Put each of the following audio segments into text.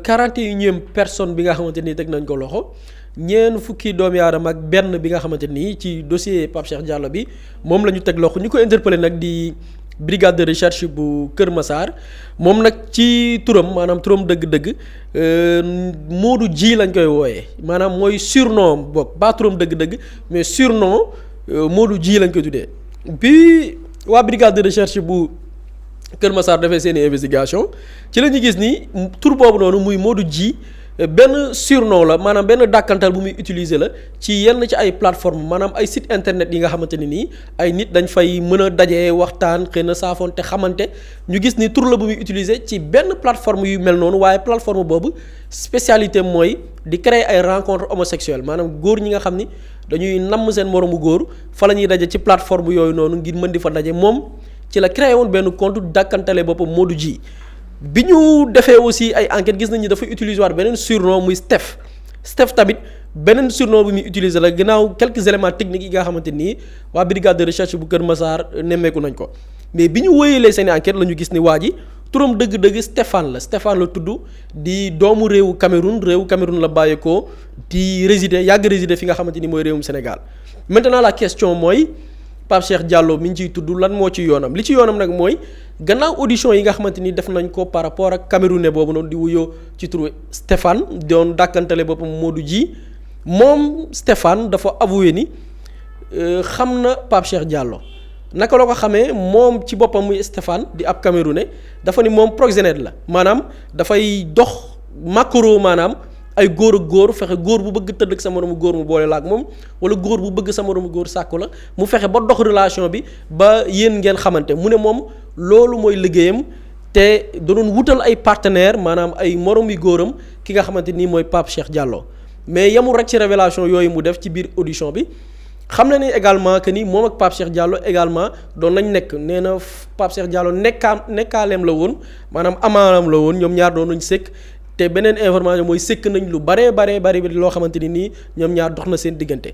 41e personne bi nga xamante ni teg nañ ko loxo ñeen fukki doomi aadama ak benn bi nga xamante ni ci dossier Pape Cheikh Diallo bi moom la ñu teg loxo ñu ko interpellé nag di brigade de recherche bu Kër Massar moom nag ci turam maanaam turam dëgg-dëgg Modou Ji lañ koy wooyee maanaam mooy surnom boog ba turam dëgg-dëgg mais surnom Modou Ji lañ koy tuddee bi waa brigade de recherche bu Kër Massar defee seeni investigation ci la ñu gis ni tur boobu noonu muy Modou Ji benn surnom la maanaam benn dàkkantal bu muy utiliser la ci yenn ci ay plateforme maanaam ay site internet yi nga xamante ne nii ay nit dañ fay mën a dajee waxtaan xëy na saafoonte xamante ñu gis ni tur la bu muy utiliser ci benn plateforme yu mel noonu waaye plateforme boobu spécialité mooy di créer ay rencontres homosexuelles maanaam góor ñi nga xam ni dañuy namm seen moroomu góor fa la ñuy daje ci plateforme yooyu noonu ngir mën di fa daje moom ci la créé woon benn compte dàkkantale boppam Modou Ji bi ñu defee aussi ay enquête gis nañ ni dafa utiliser waat beneen surnom muy Steph tamit beneen surnom bi muy utiliser la gannaaw quelques éléments techniques yi nga xamante nii waa brigade de recherche bu Kër Massar nemmeeku nañ ko mais bi ñu wóyelee seen enquête la ñu gis ni waa ji turam dëgg-dëgg Stéphane la tudd di doomu réewu Cameroun la bàyyeekoo di yàgg résider fi nga xamante ni mooy réewum Sénégal maintenant la question mooy Pape Cheikh Diallo mi ngi ciy tudd lan moo ci yoonam li ci yoonam nag mooy gannaaw audition yi nga xamante ni def nañ ko par rapport ak Camerounais boobu noonu di wuyoo ci turu Stéphane doon dàkkantale boppam Modou Ji moom Stéphane dafa avoué ni xam na Pape Cheikh Diallo naka la ko xamee moom ci boppam muy Stéphane di ab Camerounais dafa ni moom proxénète la maanaam dafay dox macro maanaam ay góor ak góor fexe góor bu bëgg tëdd ak sa moromu góor mu boole la ak moom wala góor bu bëgg sa moromu góor sàkku la mu fexe ba dox relation bi ba yéen ngeen xamante mu ne moom loolu mooy liggéeyam te da doon wutal ay partenaires maanaam ay moromu góoram ki nga xamante ni mooy Pape Cheikh Diallo mais yamul rek ci révélation yooyu mu def ci biir audition bi xam na ni également que ni moom ak Pape Cheikh Diallo également doon nañ nekk nee na Pape Cheikh Diallo nekkaaleem la woon maanaam amaanam la woon ñoom ñaar doon nañ sëkk te beneen information mooy sëkk nañ lu bari loo xamante ni nii ñoom ñaar dox na seen diggante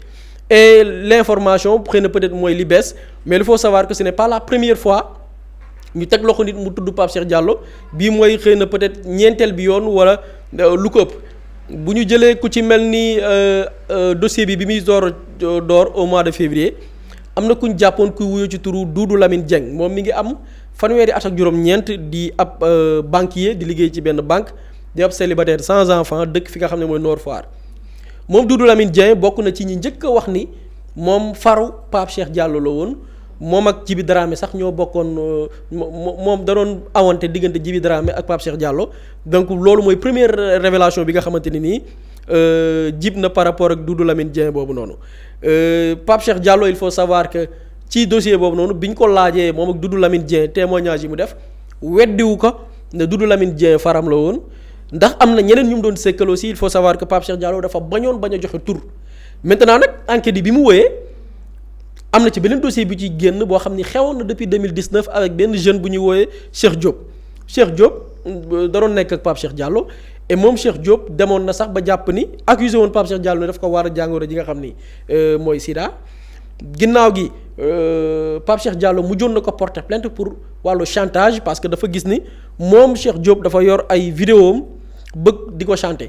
et l'information xëy na peut-être mooy li bees mais il faut savoir que ce n'est pas la première fois ñu teg loxo nit mu tudd Pape Cheikh Diallo bii mooy xëy na peut-être ñeenteel bi yoon wala lu ko ëpp bu ñu jëlee ku ci mel ni dossier bi muy door au mois de février am na ku ñu jàppoon kuy wuyoo ci turu Doudou Lamine Dieng moom mi ngi am fanweeri at ak juróom-ñeent di ab banquier di liggéey ci benn banque. di ab célibataire sans enfant dëkk fi nga xam ne mooy Nord Foire moom Doudou Lamine Dieng bokk na ci ñi njëkk a wax ni moom faru Pape Cheikh Diallo la woon moom ak Djiby Dramé sax ñoo bokkoon moom da doon awante diggante Djiby Dramé ak Pape Cheikh Diallo donc loolu mooy première révélation bi nga xamante ni nii jib na par rapport ak Doudou Lamine Dieng boobu noonu Pape Cheikh Diallo il faut savoir que ci dossier boobu noonu bi ñu ko laajee moom ak Doudou Lamine Dieng témoignage yi mu def weddiwu ko ne Doudou Lamine Dieng faram la woon ndax am na ñeneen ñu mu doon sekkal aussi il faut savoir que Pape Cheikh Diallo dafa bañ a joxe tur maintenant nag enquête yi bi mu wëyee am na ci beneen dossier bi ci génn boo xam ni xewoon na depuis 2019 avec benn jeune bu ñuy wooyee Cheikh Diop da doon nekk ak Pape Cheikh Diallo et moom Cheikh Diop demoon na sax ba jàpp ni accusé woon Pape Cheikh Diallo ne daf ko war a jàngoro ji nga xam ni mooy Sida ginnaaw gi Pape Cheikh Diallo mujjoon na ko porter plainte pour wàllu chantage parce que dafa gis ni moom Cheikh Diop dafa yor ay vidéom bëgg di ko chanter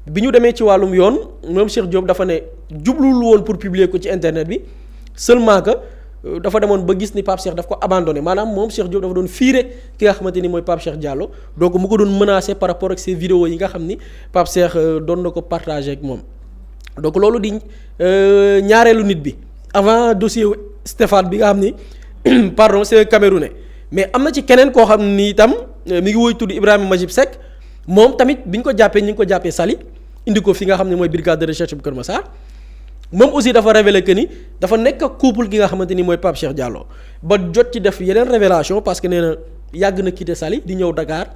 bi ñu demee ci wàllum yoon moom Cheikh Diop dafa ne jubluwul woon pour publier ko ci internet bi seulement que dafa demoon ba gis ni Pape Cheikh daf ko abandonné maanaam moom Cheikh Diop dafa doon fiire ki nga xamante ni mooy Pape Cheikh Diallo donc mu ko doon menacer par rapport ak ces vidéos yi nga xam ni Pape Cheikh doon na ko partager ak moom donc loolu di ñaareelu nit bi avant dossier Stéphane bi nga xam ni pardon c'est Camerounais mais am na ci keneen koo xam ni itam mi ngi woy tudd Ibrahima Majib Seck moom tamit bi ñu ko jàppee ñi ngi ko jàppee Saly indi ko fi nga xam ne mooy brigade de recherche bu Kër Massar moom aussi dafa révélé que ni dafa nekk ak couple gi nga xamante ni mooy Pape Cheikh Diallo ba jot ci def yeneen révélation parce que nee na yàgg na quitté Saly di ñëw Dakar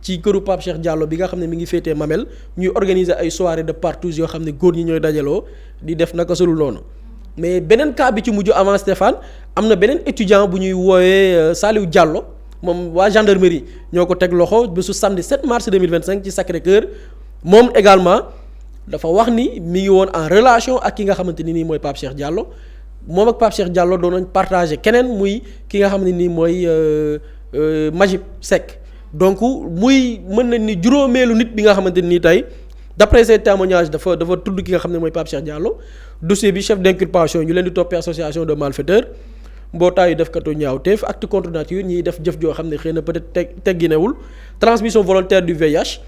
ci këru Pape Cheikh Diallo bi nga xam ne mi ngi féetee Mamel ñuy organiser ay soirées de partous yoo xam ne góor ñi ñooy dajaloo di def naka sulu noonu mais beneen cas bi ci mujj avant Stéphane am na beneen étudiant bu ñuy woowee Saliou Diallo moom waa gendarmerie ñoo ko teg loxo bésu samedi 7 mars 2025 ci Sacré-Cœur moom également dafa wax ni mi ngi woon en relation ak ki nga xamante ni nii mooy Pape Cheikh Diallo moom ak Pape Cheikh Diallo doon nañ partagé keneen muy ki nga xam ne nii mooy Majib Seck donc muy mën nañ ni juróomeelu nit bi nga xamante nii tey d'après ces témoignages dafa tudd ki nga xam ne mooy Pape Cheikh Diallo dossier bi chef d'inculpation ñu leen di toppee association de malfaiteurs mbootaayu defkatu ñaawteef acte contre nature ñiy def jëf joo xam ne xëy na peut-être tegginewul transmission volontaire du VIH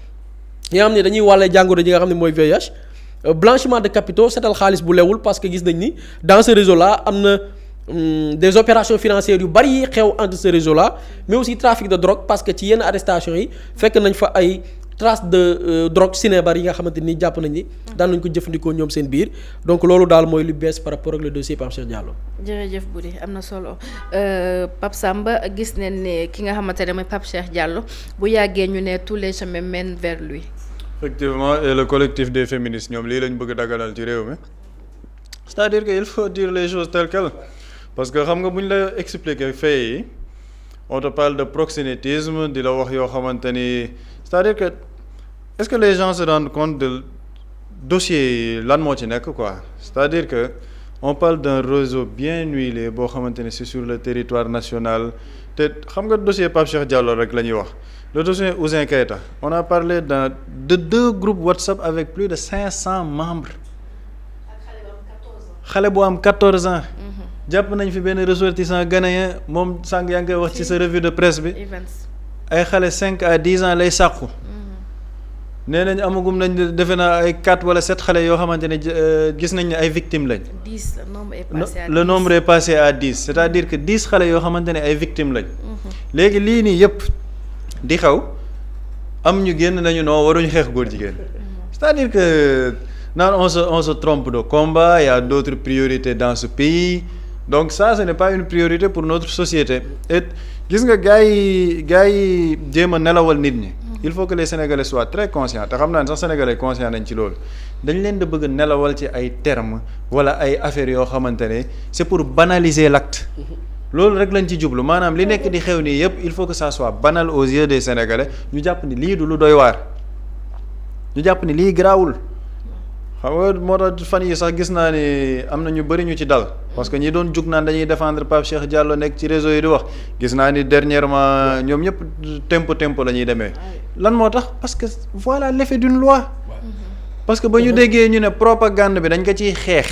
yi nga xam ne dañuy wàllee jàngoro ji nga xam ne mooy VIH blanchiment de capitaux setal xaalis bu lewul parce que gis nañ ni dans ce réseau là am na des opérations financières yu bari yi xew entre ce réseau là mais aussi trafic de drogue parce que ci yenn arrestation yi fekk nañ fa ay trace de drogue sinébar yi nga xamante ni jàpp nañ ni daan nañ ko jëfandikoo ñoom seen biir donc loolu daal mooy lu bees par rapport ak le dossier Pape Cheikh Diallo. jërëjëf Boury am na solo Pape Samba gis nañ ne ki nga xamante ne mooy Pape Cheikh Diallo bu yàggee ñu ne tous les chemins mènent vers lui. Effectivement et le collectif des féministes ñoom lii lañ bëgg daganal ci réew mi c'est-à-dire que il faut dire les choses telles quelles parce que xam nga bu ñu la expliquer fait yi on te parle de proxénétisme di la wax yoo xamante ni c'est-à-dire que est-ce que les gens se rendent compte de dossier yi lan moo ci nekk quoi c'est-à-dire que on parle d'un réseau bien huilé boo xamante ni c'est sur le territoire national te xam nga dossier Pape Cheikh Diallo rek la ñuy wax le dossier Ouzin Keïta on a parlé de 2 groupes WhatsApp avec plus de 500 membres xale bu am 14 ans jàpp nañ fi benn ressortissant ghanéen moom sànq yaa ngi koy wax ci sa revue de presse bi ay xale 5 à 10 ans lay sàqu nee nañ amagum nañ defe naa ay 4 wala 7 xale yoo xamante ne gis nañ ne ay victimes lañ. 10 le nombre est passé à 10 c'est-à-dire que 10 xale yoo xamante ne ay victimes lañ. léegi lii nii yëpp di xaw am ñu génn nañu non waruñu xeex góor jigéen c'est-à-dire que naan on se trompe de combat il y a d'autres priorités dans ce pays donc ça ce n'est pas une priorité pour notre société et gis nga gars yi jéem a nelawal nit ñi. il faut que les Sénégalais soient très conscients te xam naa ne sax Sénégalais conscients nañ ci loolu dañ leen da bëgg a nelawal ci ay termes wala ay affaires yoo xamante ne c'est pour banaliser l'acte loolu rek lañ ci jublu maanaam li nekk di xew nii yëpp il faut que ça soit banal aux yeux des Sénégalais ñu jàpp ni lii du lu doy waar ñu jàpp ni lii garaawul xam nga moo tax fan yi sax gis naa ni am na ñu bëri ñu ci dal parce que ñi doon jug naan dañuy défendre Pape Cheikh Diallo nekk ci réseau yi di wax gis naa ni dernièrement ñoom ñëpp tempo la ñuy demee lan moo tax parce que voilà l'effet d'une loi parce que ba ñu déggee ñu ne propagande bi dañ ko ciy xeex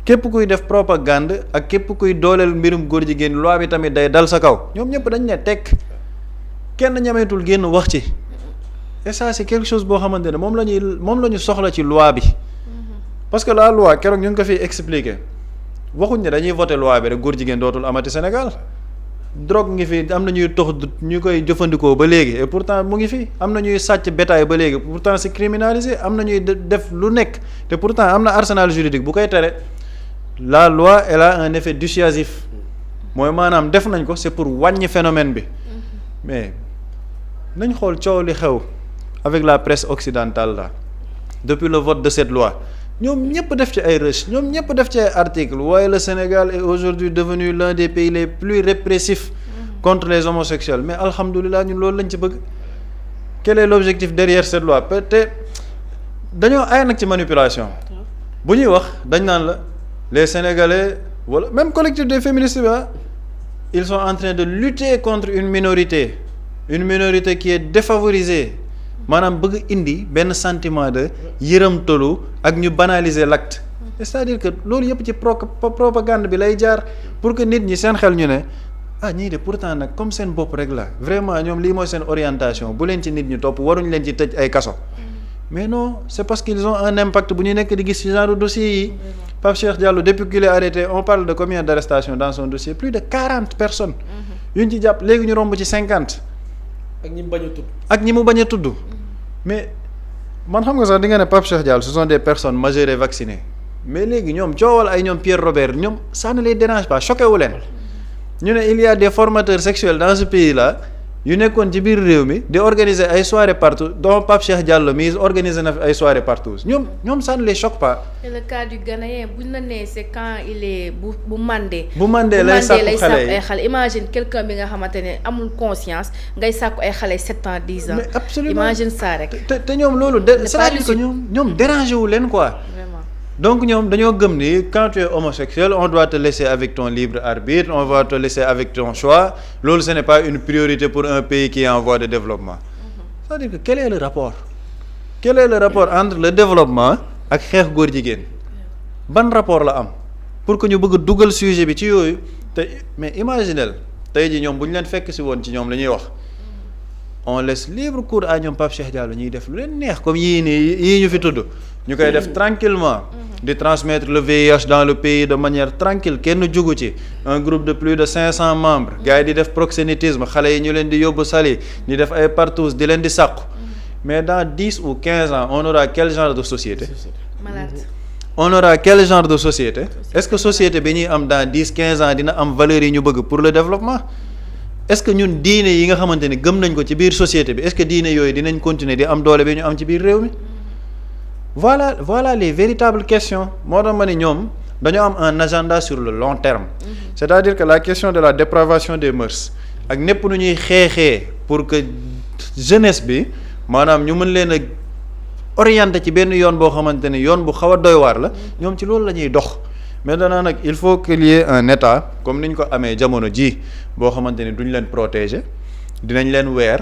képp kuy def propagande ak képp kuy dooleel mbirum góor jigéen loi bi tamit day dal sa kaw ñoom ñëpp dañ ne tekk kenn ñameetul génn wax ci et ça c'est quelque chose boo xamante ne moom la ñu soxla ci loi bi parce que la loi keroog ñu ngi ko fiy expliquer waxuñ ne dañuy voter loi bi rek góor jigéen dootul amati Sénégal drogue ngi fi am na ñuy tox ñu koy jëfandikoo ba léegi et pourtant mu ngi fi am na ñuy sàcc bétail ba léegi pourtant c'est criminalisé am na ñuy def lu nekk te pourtant am na arsenal juridique bu koy tere la loi elle a un effet dissuasif mooy maanaam def nañ ko c'est pour wàññi phénomène bi mais nañ xool coow li xew avec la presse occidentale là depuis le vote de cette loi ñoom ñëpp def ci ay recherche ñoom ñëpp def ci ay articles waaye le Sénégal est aujourd'hui devenu l'un des pays les plus répressifs contre les homosexuels mais alhamdulilah ñun loolu lañ ci bëgg quel est l'objectif derrière cette loi peut-être dañoo ay nag ci manipulation bu ñuy wax dañ naan la les Sénégalais wala même collectif des féministes bi ils sont en train de lutter contre une minorité qui est défavorisée maanaam bëgg indi benn sentiment de yërëmtalu ak ñu banaliser l'acte c'est-à-dire que loolu yëpp ci propagande bi lay jaar pour que nit ñi seen xel ñu ne ñii de pourtant nag comme seen bopp rek la vraiment ñoom lii mooy seen orientation bu leen ci nit ñi topp waruñ leen ci tëj ay kaso mais non c'est parce qu'ils ont un impact bu ñu nekk di gis ci genre dossier yi Pape Cheikh Diallo depuis qu'il est arrêté on parle de combien d'arrestations dans son dossier plus de 40 personnes yu ñu ci jàpp léegi ñu romb ci 50 ak ñi mu bañ a tudd mais man xam nga sax di nga ne Pape Cheikh Diallo ce sont des personnes majeures et vaccinées mais léegi ñoom coowal ay ñoom Pierre Robert ñoom ça ne les dérange pas choqué wu leen ñu ne il y a des formateurs sexuels dans ce pays là yu nekkoon ci biir réew mi di organiser ay soirées partout dont Pape Cheikh Diallo mi organiser na fi ay soirées partout ñoom ça ne les choque pas. et le cas du Ghanéen bu ñu la nee c'est quand il est bu mandé. bu mandé lay sàkku xale ay xale imagine quelqu'un bi nga xamante ne amul conscience ngay sàkku ay xale 7 ans 10 ans. mais absolument imagine ça rek. te ñoom loolu c'est-à-dire que ñoom dérangé wu leen quoi. vraiment donc ñoom dañoo gëm ni quand tu es homosexuel on doit te laisser avec ton libre arbitre on va te laisser avec ton choix loolu ce n'est pas une priorité pour un pays qui est en voie de développement c'est-à-dire que quel est le rapport entre le développement ak xeex góor jigéen ban rapport la am pour que ñu bëgg a dugal sujet bi ci yooyu te mais imaginez tey ji ñoom bu ñu leen fekk si woon ci ñoom la ñuy wax on laisse libre cours à ñoom Pape Cheikh Diallo ñuy def lu leen neex comme yii ñu fi tudd ñu koy def tranquillement di transmettre le VIH dans le pays de manière tranquille kenn jugu ci un groupe de plus de 500 membres gars yi di def proxénétisme xale yi ñu leen di yóbbu sali di def ay partous di leen di sàqu mais dans 10 ou 15 ans on aura quel genre de société malade. on aura quel genre de société est-ce que société bi ñuy am dans 10-15 ans dina am valeurs yi ñu bëgg pour le développement est-ce que ñun diine yi nga xamante ni gëm nañ ko ci biir société bi est-ce que diine yooyu dinañ continuer di am doole bi ñu am ci biir réew mi voilà les véritables questions moo tax ma ni ñoom dañoo am un agenda sur le long terme c'est-à-dire que la question de la dépravation des mœurs ak népp nu ñuy xeexee pour que jeunesse bi maanaam ñu mën leen a orienté ci benn yoon boo xamante ni yoon bu xaw a doy waar la ñoom ci loolu la ñuy dox maintenant nag il faut qu'il y ait un état comme ni ñu ko amee jamono ji boo xamante ni duñ leen protéger dinañ leen weer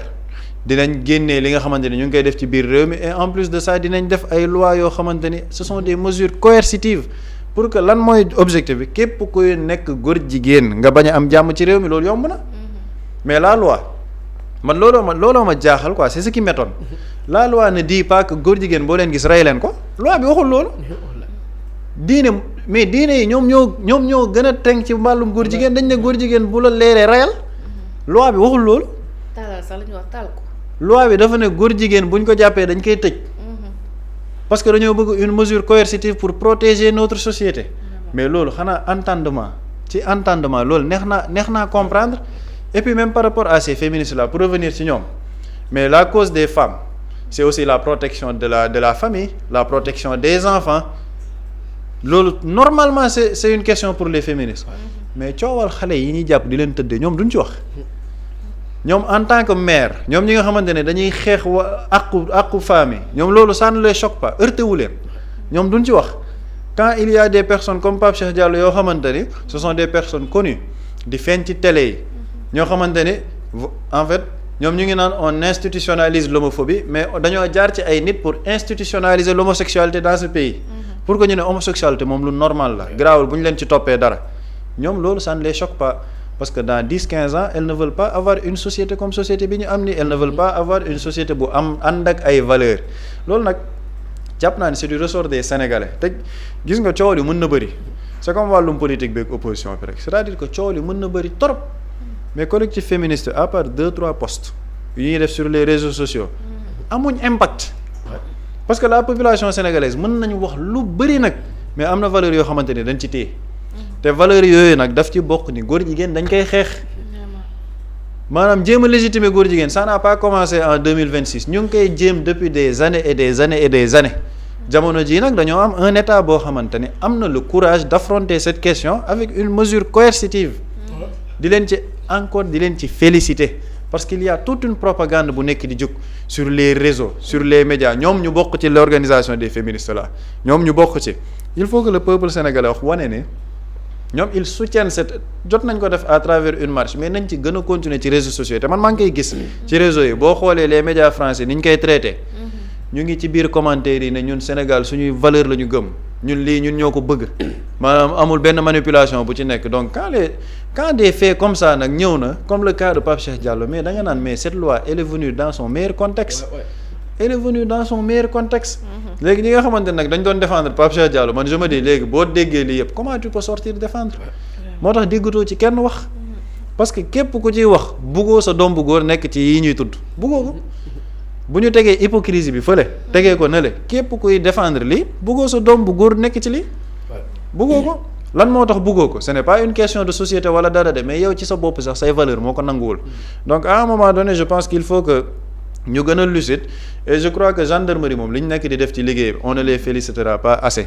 dinañ génnee li nga xamante ni ñu ngi koy def ci biir réew mi et en plus de ça dinañ def ay lois yoo xamante ni ce sont des mesures coercitives pour que lan mooy objectif bi képp kuy nekk góor jigéen nga bañ a am jàmm ci réew mi loolu yomb na mais la loi man looloo ma jaaxal quoi c'est ce qui m'étonne la loi ne dit pas que góor jigéen boo leen gis rey leen ko loi bi waxul loolu diine yi ñoom ñoo gën a teng ci wàllum góor jigéen dañ ne góor jigéen bu la leeree reyal loi bi waxul loolu. taalal sax la ñuy wax taal ko. loi bi dafa ne góor jigéen buñ ko jàppee dañ koy tëj. parce que dañoo bëgg une mesure coercitive pour protéger notre société. mais loolu xanaa entendement loolu neex naa comprendre et puis même par rapport à ces féministes là pour revenir ci ñoom mais la cause des femmes c'est aussi la protection de la famille la protection des enfants. loolu normalement c'est une question pour les féministes mais coowal xale yi ñuy jàpp di leen tëddee ñoom duñ ci wax ñoom en tant que mère ñoom ñi nga xamante ne dañuy xeex àqu famille ñoom loolu ça ne les choque pas heurté wu leen ñoom duñ ci wax quand il y a des personnes comme Pape Cheikh Diallo yoo xamante ni ce sont des personnes connues di feeñ ci télé yi ñoo xamante ni en fait ñoom ñu ngi naan on institutionnalise l'homophobie mais dañoo jaar ci ay nit pour institutionnaliser l'homosexualité dans ce pays pour que ñu ne homosexualité moom lu normal la garaawul bu ñu leen ci toppee dara ñoom loolu ça ne les choque pas parce que dans 10-15 ans elles ne veulent pas avoir une société comme société bi ñu am ni elles ne veulent pas avoir une société bu am ànd ak ay valeurs loolu nag jàpp naa ni c'est du ressort des Sénégalais te gis nga coow li mën na bëri c'est comme wàllum politique beeg opposition bi rek c'est-à-dire que coow li mën na bëri trop mais collectif féministe à part 2-3 posts yu ñuy def sur les réseaux sociaux amuñ impact parce que la population sénégalaise mën nañu wax lu bëri nag mais am na valeurs yoo xamante ni dañ ci téye te valeurs yooyu nag daf ci bokk ni góor jigéen dañ koy xeex maanaam jéem a légitimer góor jigéen ça n'a pas commencé en 2026 ñu ngi koy jéem depuis des années et des années et des années jamono jii nag dañoo am un état boo xamante ni am na le courage d'affronter cette question avec une mesure coercitive di leen ci féliciter parce qu'il y a toute une propagande bu nekk di jóg sur les réseaux sur les médias ñoom ñu bokk ci l'organisation des féministes là ñoom ñu bokk ci il faut que le peuple sénégalais wax wane ne ñoom ils soutiennent jot nañ ko def à travers une marche mais nañ ci gën a continuer ci réseaux sociaux te man maa ngi koy gis ci réseaux yi boo xoolee les médias français ni ñu koy traité ñu ngi ci biir commentaires yi ne ñun Sénégal suñuy valeur la ñu gëm ñun ñoo ko bëgg maanaam amul benn manipulation bu ci nekk donc quand des faits comme ça nag ñëw na comme le cas de Pape Cheikh Diallo mais da nga naan mais cette loi elle est venue dans son meilleur contexte léegi ñi nga xamante nag dañ doon défendre Pape Cheikh Diallo man je me dis léegi boo déggee lii yëpp comment tu peux sortir défendre moo tax déggatoo ci kenn wax parce que képp ku ciy wax buggoo sa doom bu góor nekk ci yi ñuy tudd buggoo ko bu ñu tegee hypocrisie bi fële tegee ko ne le képp kuy défendre lii buggoo sa doom bu góor nekk ci lii buggoo ko lan moo tax buggoo ko ce n'est pas une question de société wala dara de mais yow ci sa bopp sax say valeur moo ko nanguwul donc à un moment donné je pense qu'il faut que ñu gën a lucide et je crois que gendarmerie moom li ñu nekk di def ci liggéey on ne les félicitera pas assez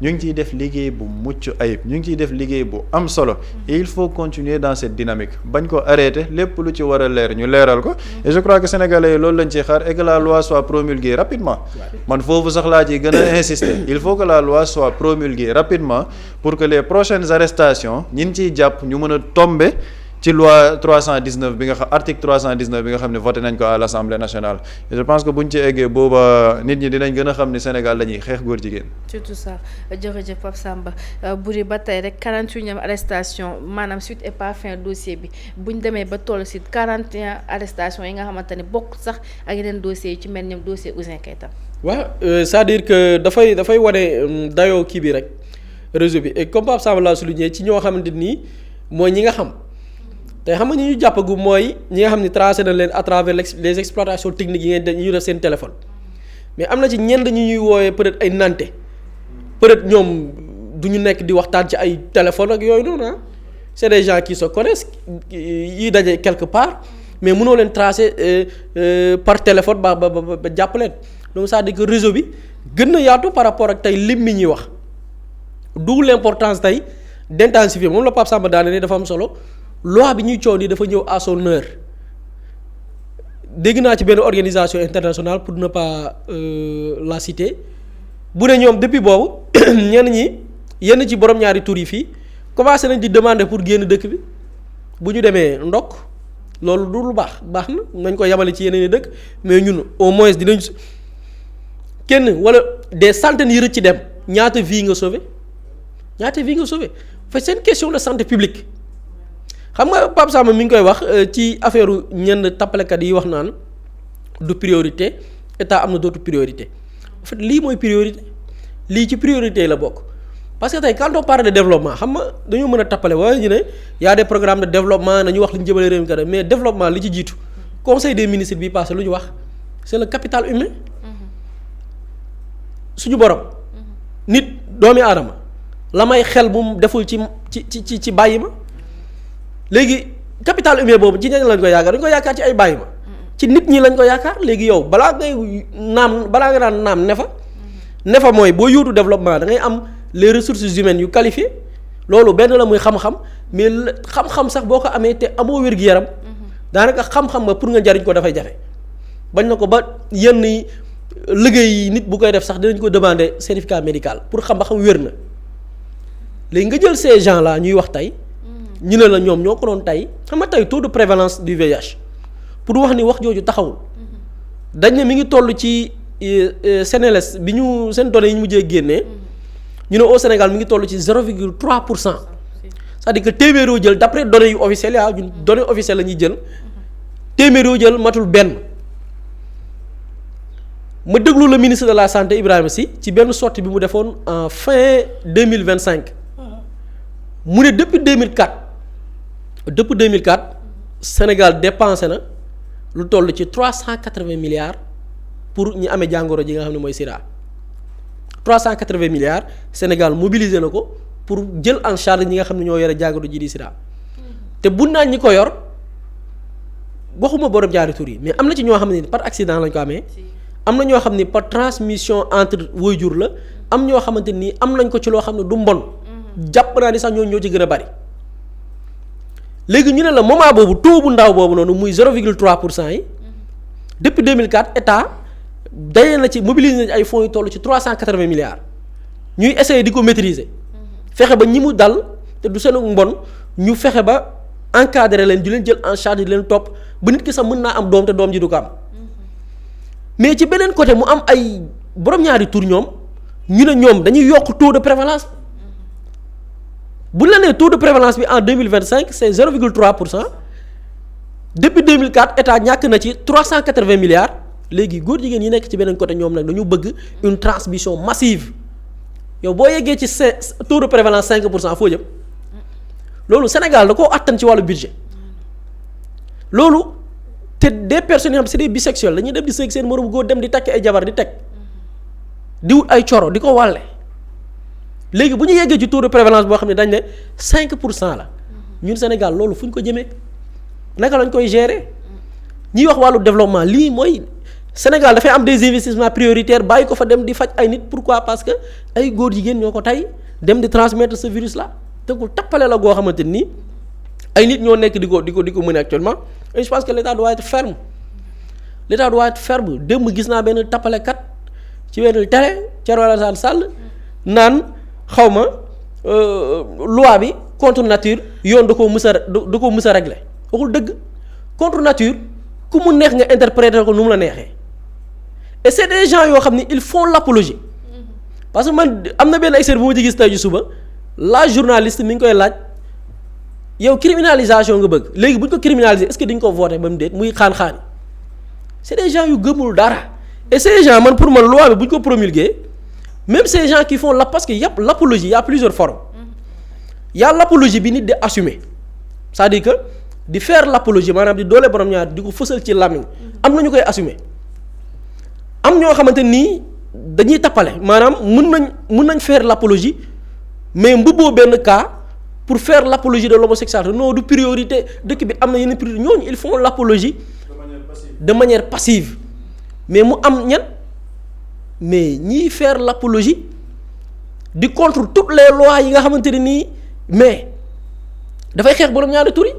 ñu ngi ciy def liggéey bu mucc ayib ñu ngi ciy def liggéey bu am solo et il faut continuer dans cette dynamique bañ ko arrêter lépp lu ci war a leer ñu leeral ko et je crois que sénégalais yi loolu lañ ciy xaar et que la loi soit promulguée rapidement man foofu sax laa ci gën a insister il faut que la loi soit promulguée rapidement pour que les prochaines arrestations ñin ciy jàpp ñu mën a tomber ci loi 319 bi nga xam article 319 bi nga xam ne voté nañ ko à l'Assemblée nationale et je pense que buñ ci eggee booba nit ñi dinañ gën a xam ni Sénégal dañuy xeex góor jigéen. surtout ça jërëjëf Pape Samba Boury ba tey rek 48e arrestation maanaam suite et pas fin dossier bi buñ demee ba toll si 41 arrestation yi nga xamante ne bokk sax ak yeneen dossiers yi ci mel ni dossier Ouzin Keita. waaw c'est-à-dire que dafay wane dayoo kii bi rek réseau bi et comme Pape Samba laa souligné ci ñoo xamante nii mooy ñi nga xam. te xam nga ñi ñu jàppagu mooy ñi nga xam ne tracé na leen à travers les exploitations techniques yi ngeen ñu def seen téléphone mais am na ci ñenn ñu ñuy woowee peut-être ay nante peut-être ñoom du ñu nekk di waxtaan ci ay téléphone ak yooyu noonu ah c'est des gens qui se connaissent yi daje quelque part mais mënoo leen tracer par téléphone ba jàpp leen donc c'est-à-dire que réseau bi gën na yaatu par rapport ak tey lim mi ñuy wax d'où l'importance tey d'intensifier moom la Pape Samba daane ne dafa am solo. loi bi ñuy coow nii dafa ñëw à son heure dégg naa ci benn organisation internationale pour ne pas la citer bu ne ñoom depuis boobu ñenn ñi yenn ci borom ñaari tur yi fii commencé nañ di demander pour génn dëkk bi bu ñu demee ndokk loolu du lu baax na nañ ko yamale ci yeneen i dëkk mais ñun au moins dinañ kenn wala des centaines yi rëcc ci dem ñaata vie nga sauvé fa c'est une question de santé publique. xam nga Pape Samba mi ngi koy wax ci affaire ñenn tappalekat yi wax naan du priorité état am na d'autres priorités en fait lii mooy priorité lii ci priorité la bokk parce que tey quand on parle de développement xam nga dañoo mën a tappale waaye ñu ne y a des programmes de développement nañu wax li ñu jëmale réew mi kanam mais développement li ci jiitu conseil des ministres bi passé lu ñu wax c'est le capital humain suñu borom nit doomi aadama la may xel bu mu deful ci bàyyi ma léegi capital humain boobu ci ñenn lañ ko yaakaar dañ ko yaakaar ci ay bàyyi ma ci nit ñi lañ ko yaakaar léegi yow balaa nga daan naam ne fa mooy boo yóotu développement da ngay am les ressources humaines yu qualifiées loolu benn la muy xam-xam mais xam-xam sax boo ko amee te amoo wér-gu-yaram daanaka xam-xam nga pour nga jariñ ko dafay jafe bañ na ko ba yenn liggéey yi nit bu koy def sax dinañ ko demander certificat médical pour xam ba xam wér na léegi nga jël ces gens là ñuy wax tey ñu ne la ñoom ñoo ko doon tey xam nga tey taux de prévalence du VIH pour wax ni wax jooju taxawul dañ ne mi ngi toll ci Sénélec bi ñu seen données yi ñu mujjee génnee ñu ne au Sénégal mi ngi toll ci 0,3%. c'est-à-dire que téeméer yoo jël d'après données yu officielles yaa ñun données officielles la ñuy jël téeméer yoo jël matul benn. ma déglu le ministre de la santé Ibrahima Sy ci benn sortie bi mu defoon en fin 2025 mu ne depuis 2004 Sénégal dépensé na lu toll ci 380 milliards pour ñu amee jàngoro ji nga xam ne mooy Sida 380 milliards Sénégal mobilisé na ko pour jël en charge ñi nga xam ne ñoo yore jàngoro ji di Sida te bu naan ñi ko yor waxuma borom jaari tur yi mais am na ci ñoo xam ne par accident lañ ko amee am na ñoo xam ne par transmission entre waajur la am ñoo xamante ni am nañ ko ci loo xam ne du mbon jàpp naa ni sax ñoo ci gën a bari léegi ñu ne la moment boobu taux bu ndaw boobu noonu muy 0,3% yi depuis 2004 état daye na ci mobiliser nañ ay fonds yu toll ci 380 milliards ñuy essayer di ko maîtriser fexe ba ñi mu dal te du seen mbon ñu fexe ba encadrer leen di leen jël en charge di leen topp ba nit ki sax mën naa am doom te doom ji du ko am mais ci beneen côté mu am ay borom ñaari tur ñoom ñu ne ñoom dañuy yokk taux de prévalence bu la nee taux de prévalence bi en 2025 c'est 0,3% depuis 2004 état ñàkk na ci 380 milliards léegi góor jigéen yi nekk ci beneen côté ñoom nag dañu bëgg une transmission massive yow boo yeggee ci taux de prévalence 5% foo jëm loolu Sénégal da koo attan ci wàllu budget loolu te des personnes yoo xam c'est des bisexuels dañuy dem di sëy seen moroom góor dem di takk ay jabar di teg di wut ay coro di ko wàlle léegi bu ñu yeggee ci taux de prévalence boo xam ne dañ ne 5% la ñun Sénégal loolu fu ñu ko jëmee naka lañ koy gérer ñiy wax wàllu développement lii mooy Sénégal dafay am des investissements prioritaires bàyyi ko fa dem di faj ay nit pourquoi parce que ay góor jigéen ñoo ko tey dem di transmettre ce virus là tegul tappale la goo xamante ni ay nit ñoo nekk di ko mën actuellement et je pense que l'État doit être ferme l'État doit être ferme démb gis naa benn tappalekat ci benn télé Thierno Alassane Sall naan xaw ma loi bi contre nature yoon da koo mës a régler waxul dëgg contre nature ku mu neex nga interpréter ko nu mu la neexee et c'est des gens yoo xam ne ils font l'apologie parce que man am na benn extrait bu ma ci gis tey ji suba la journaliste mi ngi koy laaj yow criminalisation nga bëgg léegi bu ñu ko criminaliser est-ce que dañ ko voter ba mu déet muy xaan-xaani c'est des gens yu gëmul dara et ces gens man pour man loi bi bu ñu ko promulguer même ces gens qui font la parce que yàpp l'apologie y a plusieurs formes y a l'apologie bi nit di assumer c'est-à-dire que di faire l'apologie maanaam di doole borom ñaar di ko fësal ci làmmiñ am na ñu koy assumer am ñoo xamante nii dañuy tappale maanaam mën nañ faire l'apologie mais mbubboo benn cas pour faire l'apologie de l'homosexualité non du priorité dëkk bi am na yenn priorité ñooñu ils font l'apologie de manière passive mais mu am ñan mais ñiy faire l'apologie di contre toutes les lois yi nga xamante ne nii mais dafay xeex borom ñaari tur yi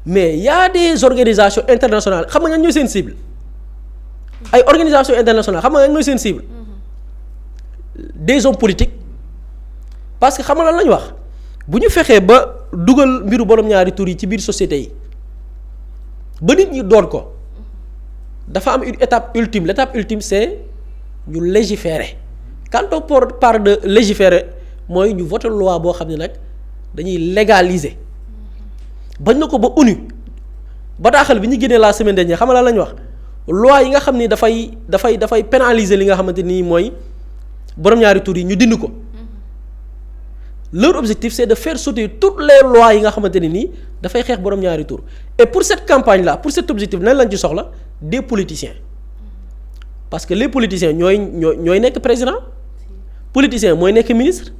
mais y a des organisations internationales xam nga ñan ñooy seen cible ay organisations internationales xam nga ñan ñooy seen cible des hommes politiques parce que xam nga lan la ñu wax bu ñu fexee ba dugal mbiru borom ñaari tur yi ci biir société yi ba nit ñi doon ko dafa am une étape ultime l'étape ultime c'est ñu légiférer quand on parle de légiférer mooy ñu voter loi boo xam ne nag dañuy légaliser bañ na ko ba ONU bataaxal bi ñu génnee la semaine dernière xam nga lan la ñu wax loi yi nga xam ni dafay pénaliser li nga xamante ni mooy borom ñaari tur yi ñu dind ko leur objectif c'est de faire sauter toutes les lois yi nga xamante ne nii dafay xeex borom ñaari tur et pour cette campagne là pour cet objectif nan lañ ci soxla des politiciens parce que les politiciens ñooy nekk président politicien mooy nekk ministre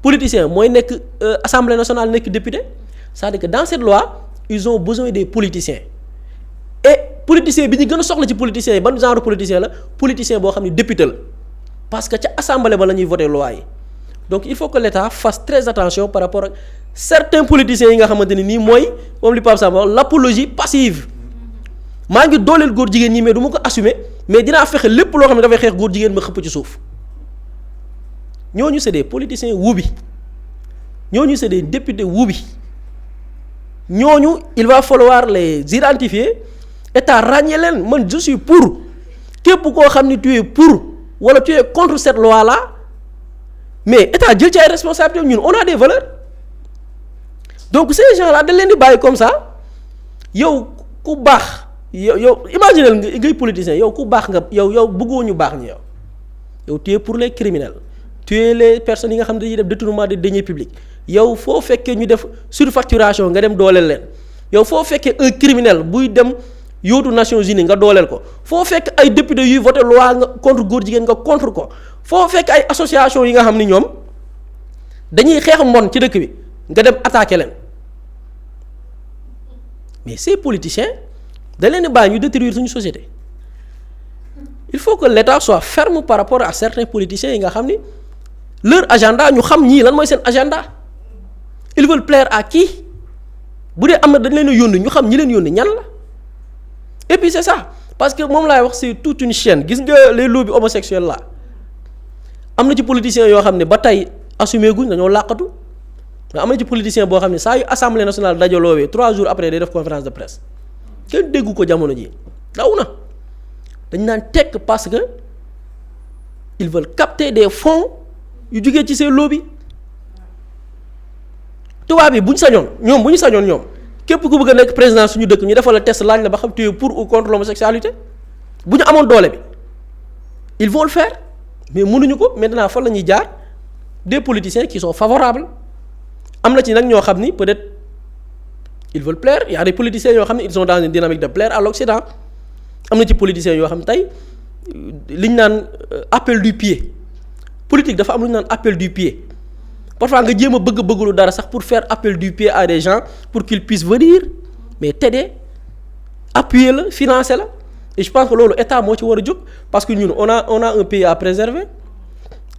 politicien mooy nekk assemblée nationale nekk député c'est-à-dire que dans cette loi ils ont besoin des politiciens et politicien bi ñu gën a soxla ci politiciens yi ban genre politicien la politicien boo xam ne député la parce que ca assemblée ba la ñuy voter loi yi donc il faut que l'État fasse très attention par rapport ak certains politiciens yi nga xamante ne nii mooy moom li Pape Samba wax l'apologie passive maa ngi dooleel góor jigéen ñi mais du ma ko assumer mais dinaa fexe lépp loo xam ne dafay xeex góor jigéen ma xëpp ci suuf ñooñu c'est des politiciens wubi ñooñu c'est des députés wubi ñooñu il va falloir les identifier État ràññee leen man je suis pour képp koo xam ne tu es pour wala tu es contre cette loi là mais État jël ci ay responsabilités ñun on a des valeurs donc ces gens là dañ leen di bàyyi comme ça yow ku baax yow imaginez ngay politicien yow ku baax nga yow bëggoo ñu baax ñi yow tu es pour les criminels tu es les personnes yi nga xam ne dañuy def détournement des deniers publics yow foo fekkee ñu def surfacturation nga dem dooleel leen yow foo fekkee un criminel buy dem yóotu Nations Unies nga dooleel ko foo fekk ay députés yuy voter loi nga contre góor jigéen nga contre ko foo fekk ay association yi nga xam ni ñoom dañuy xeex mbon ci dëkk bi nga dem attaquer leen mais ces politiciens da leen di bàyyi ñu détruire suñu société il faut que l'État soit ferme par rapport à certains politiciens yi nga xam ni leur agenda ñu xam ñii lan mooy seen agenda ils veulent plaire à qui bu dee am na dañ leen a yónni ñu xam ñi leen yónni ñan la et puis c'est ça parce que moom laay wax c'est toute une chaîne gis nga les lobbies homosexuels là am na ci politiciens yoo xam ne ba tey assumé guñ dañoo làqatu mais am na ci politicien boo xam ne saa yu assemblée nationale dajaloowee 3 jours après day def conférence de presse kenn déggu ko jamono ji daw na dañ naan tekk parce que ils veulent capter des fonds yu jugee ci ces lobbies tubaab bi bu ñu sañoon ñoom képp ku bëgg a nekk président suñu dëkk ñu defal la test laaj la ba xam tu es pour ou contre l'homosexualité bu ñu amoon doole bi ils vont le faire mais mënuñu ko maintenant fan la ñuy jaar des politiciens qui sont favorables am na ci nag ñoo xam ni peut-être ils veulent plaire il y a des politiciens yoo xam ne ils sont dans une dynamique de plaire à l'Occident am na ci politiciens yoo xam ne tey li ñu naan appel du pied politique dafa am lu ñu naan appel du pied parfois nga jéem a bëgg-bëggulu dara sax pour faire appel du pied à des gens pour qu'ils puissent venir mais t'aider appuyer la financer la et je pense que loolu état moo ci war a jóg parce que ñun on a un pays à préserver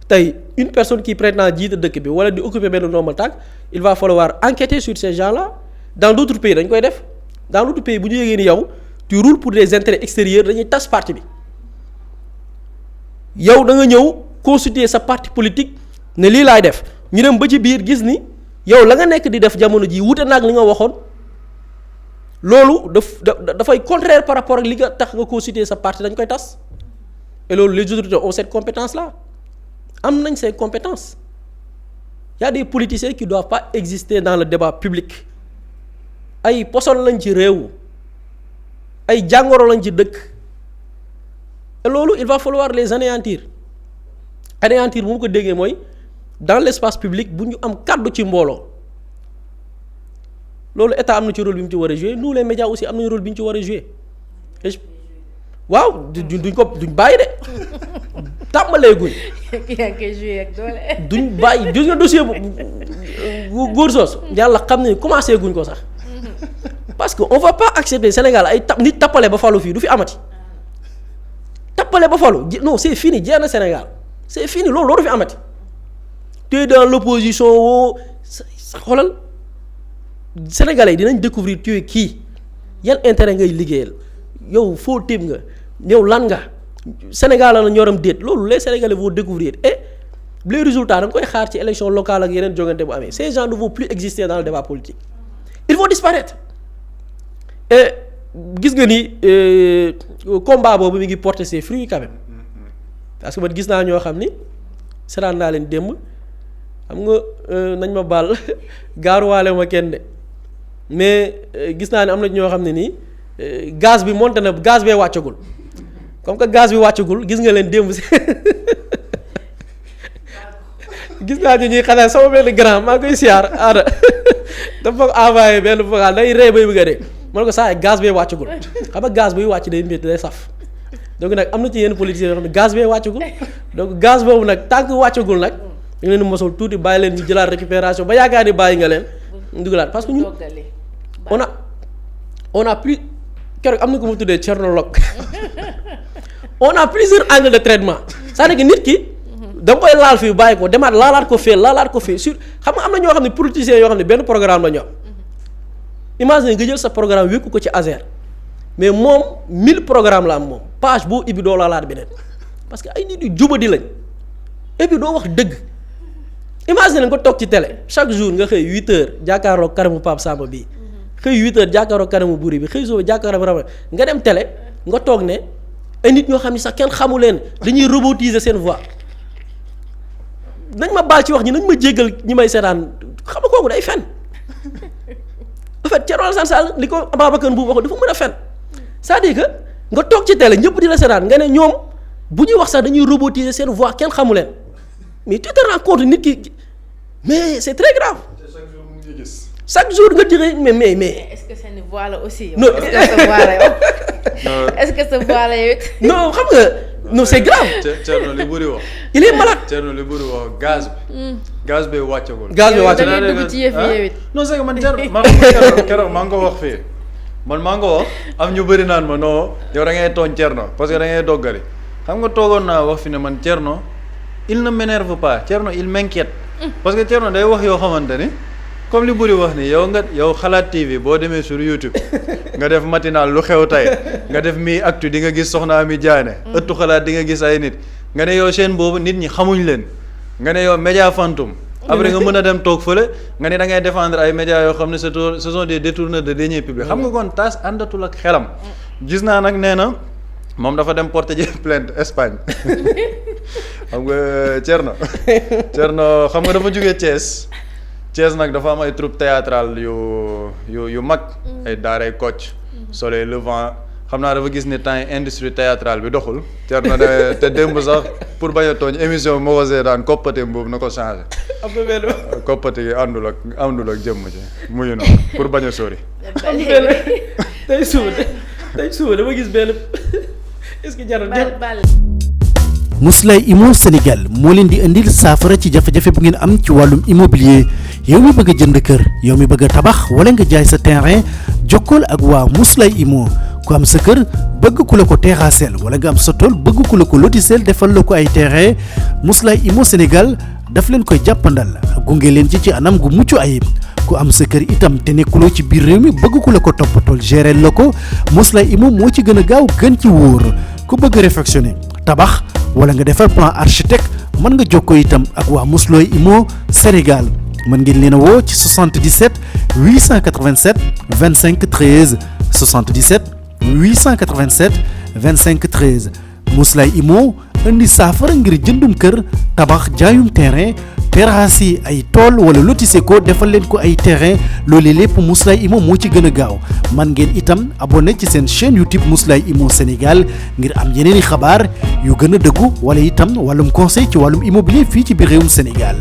tey une personne qui prétend jiite dëkk bi wala di occuper benn ndombal tànk il va falloir enquêter sur ces gens-là dans d'autres pays dañ koy def dans d'autres pays bu ñu yëgee ni yow tu roules pour des intérêts extérieurs dañuy tas parti bi yow da nga ñëw constituer sa parti politique ne lii laay def ñu dem ba ci biir gis ni yow la nga nekk di def jamono ji wute naag li nga waxoon loolu dafay contraire par rapport ak li nga tax nga constituer sa parti dañ koy tas et loolu les autorités ont cette compétence là am nañ ces compétences y a des politiciens qui doivent pas exister dans le débat public ay poson lañ ci réew ay jàngoro lañ ci dëkk et loolu il va falloir les anéantir bu mu ko déggee mooy dans l'espace public bu ñu am kàddu ci mbooloo loolu état am na ci rôle bi mu ci war a jouer nous les médias aussi am nañu rôle bi ñu ci war a jouer waaw duñ bàyyi de tàmbalee guñ. yaa ngi koy jouer ak doole. duñ bàyyi gis nga dossier bu góor soos yàlla xam ne commencé guñ ko sax parce que on va pas accepter Sénégal ay nit tappale ba falu fii du fi amati tappale ba falu non c'est fini jeex na Sénégal c'est fini loolu du fi amati te dans l'opposition woo sa xoolal Sénégalais yi dinañ découvrir tu es kii yan intérêt ngay liggéeyal yow foo tiim nga yow lan nga Sénégal la ñoram déet loolu les Sénégalais vont découvrir et les résultats da nga koy xaar ci élection locale ak yeneen jongante bu amee ces gens ne vont plus exister dans le débat politique ils vont disparaître et gis nga ni combat boobu mi ngi porter ses fruits quand même parce que man gis naa ñoo xam ni seetaan naa leen démb xam nga nañ ma baal gaaruwaale ma kenn de mais gis naa ne am na ñoo xam ne nii gaz bi monté na gaz bee wàccagul comme que gaz bi wàccagul gis nga leen démb si gis naa ñu ñuy xanaa sama benn grand maa ngi koy siyaar aada dafa envoyé benn vocal day ree bay bëgg a dee man ko saa gaz bee wàccagul xam nga gaz buy wàcc day métti day saf donc nag am na ci yenn politiciens yoo xam ne gaz bee wàccagul donc gaz boobu nag tant que wàccagul nag da nga leen mosol tuuti bàyyi leen ñu jëlaat récupération ba yaakaar ni bàyyi nga leen dugalaat parce que ñun on a plus keroog am na ko mu tuddee Tchernologue on a plusieurs angles de traitement c'est-à-dire que nit ki da nga koy laal fii bàyyi ko demaat laalaat ko fii sur xam nga am na ñoo xam ne politiciens yoo xam ne benn programme la ñu am imagine nga jël sa programme wékku ko ci Azer mais moom 1000 programme la am moom page boo ibbi doo laalaat beneen parce que ay nit yu jubadi lañ et puis doo wax dëgg imagine nga toog ci télé chaque jour nga xëy 8h jàkkaarloo kanamu Pape Samba bii xëy 8h jàkkaarloo kanamu Buri bi xëy soo jàkkaarloo Rama nga dem télé nga toog ne ay nit ñoo xam ne sax kenn xamu leen dañuy robotiser seen voix nañ ma baal ci wax ñi nañ ma jéggal ñi may seetaan xam nga kooku day fen en fait Thierno Alassane Sall li ko Ababacar Mbow wax dafa mën a fen c'est-à-dire que nga toog ci télé ñëpp di la seetaan nga ne ñoom bu ñuy wax sax dañuy robotiser seen voix kenn xamu leen mais tu te rends compte nit ki mais c'est très grave chaque jour nga jëlee mais. est-ce que seen voix la aussi. non est-ce que sa voix la yow. est-ce que sa voix la yow. non xam nga non c'est grave. Thierno li bëri wax. il est malade. Thierno li bëri wax gaz bi. gaz bi wàccagul. gaz bi wàccagul da ngay dugg ci yëf yi yow it. non c'est que man Thierno man keroog maa ngi ko wax fii man maa ngi ko wax am ñu bëri naan ma non yow da ngay tooñ Thierno parce que da ngay doggali xam nga toogoon naa wax fi ne man Thierno il ne m'énerve pas Thierno il m'inquiète parce que Thierno day wax yoo xamante ni comme li bëri wax ni yow xalaat TV boo demee sur YouTube nga def matinal lu xew tey nga def mi actu di nga gis soxna Ami Diané ëttu xalaat di nga gis ay nit nga ne yow chaîne boobu nit ñi xamuñ leen nga ne yow média fantôme après nga mën a dem toog fële nga ne da ngay défendre ay médias yoo xam ne ce sont des détourneurs de deniers publics xam nga kon tas àndatul ak xelam gis naa nag nee na moom dafa dem porter ji plainte Espagne xam nga Thierno xam nga dafa jógee Thiès nag dafa am ay troupe théâtrale yu mag ay daaray Kocc Soleil Levant xam naa dafa gis ne temps industrie théâtrale bi doxul Thierno te démb sax pour bañ a tooñ émission bi moo ko seetaan koppate boobu na ko changé koppate gi àndul ak jëmm ci muyu noonu pour bañ a sori tey suba dama gis benn est-ce que jar Mously Immo Sénégal moo leen di indil saafara ci jafe-jafe bu ngeen am ci wàllum immobilier yow mi bëgg a jënd kër yow mi bëgg a tabax wala nga jaay sa terrain jokkool ak waa Mously Immo ku am sa kër bëgg ku la ko terrassel wala nga am sa tool bëgg ku la ko lotisel defal la ko ay terrain Mously Immo Sénégal daf leen koy jàppandal gunge leen ci anam gu mucc ayib ku am sa kër itam te nekkuloo ci biir réew mi bëgg ku la ko toppatool gérer la ko Mously Immo moo ci gën a gaaw gën ci wóor ku bëgg réfectionner tabax wala nga defar plan architecte mën nga jokkoo itam ak waa Mously Immo Sénégal mën ngeen leen a woo ci 77 887 25 13 77 887 25 13 Mously Immo indi saafara ngir jëndum kër tabax jaayum terrain terrasse ay tool wala lotissé ko defal leen ko ay terrain loolee lépp Mously Immo moo ci gën a gaaw man ngeen itam abonné ci seen chaîne YouTube Mously Immo Sénégal ngir am yeneeni xabaar yu gën a dëggu wala itam wàllum conseil ci wàllum immobilier fii ci biir réewum Sénégal